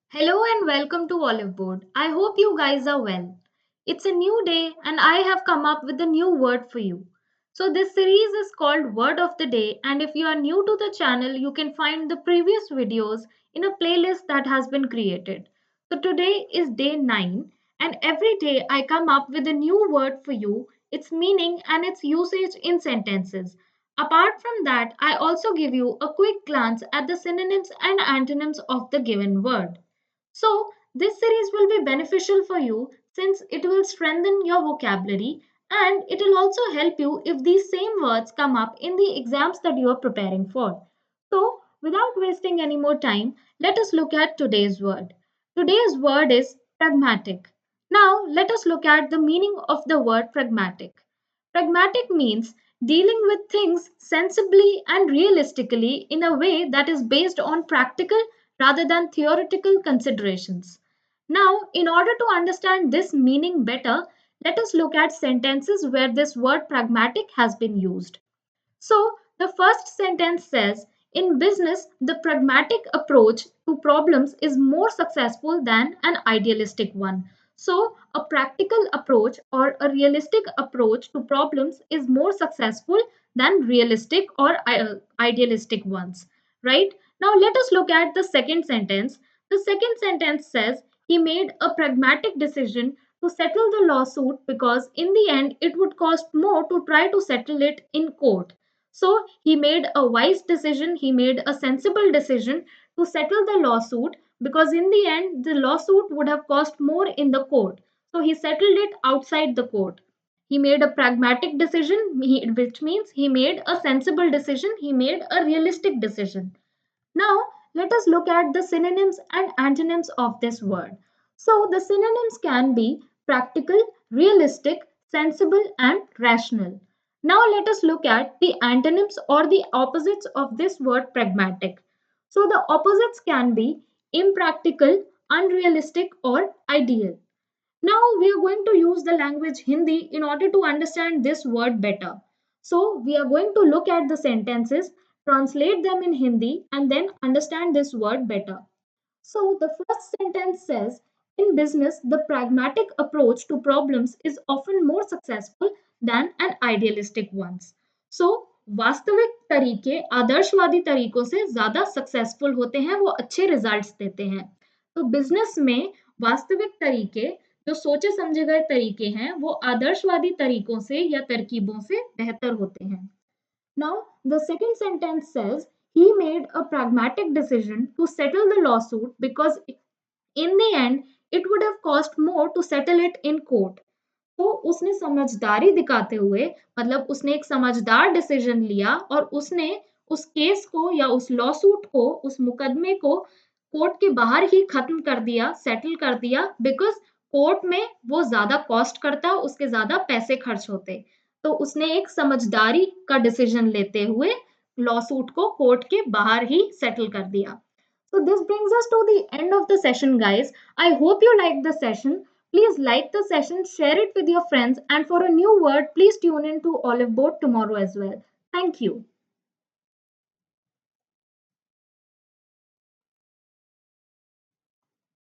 Hello and welcome to Oliveboard. I hope you guys are well. It's a new day and I have come up with a new word for you. So this series is called Word of the Day, and if you are new to the channel, you can find the previous videos in a playlist that has been created. So today is day 9 and every day I come up with a new word for you, its meaning and its usage in sentences. Apart from that, I also give you a quick glance at the synonyms and antonyms of the given word. So, this series will be beneficial for you since it will strengthen your vocabulary and it will also help you if these same words come up in the exams that you are preparing for. So, without wasting any more time, let us look at today's word. Today's word is pragmatic. Now, let us look at the meaning of the word pragmatic. Pragmatic means dealing with things sensibly and realistically in a way that is based on practical rather than theoretical considerations. Now, in order to understand this meaning better, let us look at sentences where this word pragmatic has been used. So, the first sentence says, in business, the pragmatic approach to problems is more successful than an idealistic one. So, a practical approach or a realistic approach to problems is more successful than realistic or idealistic ones, right? Now, let us look at the second sentence. The second sentence says, he made a pragmatic decision to settle the lawsuit because, in the end, it would cost more to try to settle it in court. So he made a wise decision, he made a sensible decision to settle the lawsuit because in the end the lawsuit would have cost more in the court. So he settled it outside the court. He made a pragmatic decision, which means he made a sensible decision, he made a realistic decision. Now, let us look at the synonyms and antonyms of this word. So, the synonyms can be practical, realistic, sensible, and rational. Now, let us look at the antonyms or the opposites of this word pragmatic. So, the opposites can be impractical, unrealistic, or ideal. Now we are going to use the language Hindi in order to understand this word better. So we are going to look at the sentences, translate them in Hindi, and then understand this word better. So the first sentence says, in business, the pragmatic approach to problems is often more successful than an idealistic ones. So वास्तविक तरीके आदर्शवादी तरीकों से ज़्यादा successful होते हैं, वो अच्छे रिजल्ट्स देते हैं. तो बिजनेस में वास्तविक तरीके जो सोचे समझे गए तरीके हैं वो आदर्शवादी तरीकों से या तरकीबों से बेहतर होते हैं. Now, the second sentence says he made a pragmatic decision to settle the lawsuit because in the end it would have cost more to settle it in court. तो उसने समझदारी दिखाते हुए मतलब उसने एक समझदार डिसीजन लिया और उसने उस केस को या उस लॉसूट को उस मुकदमे को कोर्ट के बाहर ही खत्म कर दिया सेटल कर दिया बिकॉज कोर्ट में वो ज्यादा कॉस्ट करता उसके ज्यादा पैसे खर्च होते तो उसने एक समझदारी का डिसीजन लेते हुए लॉसूट को कोर्ट के बाहर ही सेटल कर दिया. So this brings us to the end of the session, guys. I hope you liked the session. Please like the session, share it with your friends, and for a new word, please tune in to Oliveboard tomorrow as well. Thank you.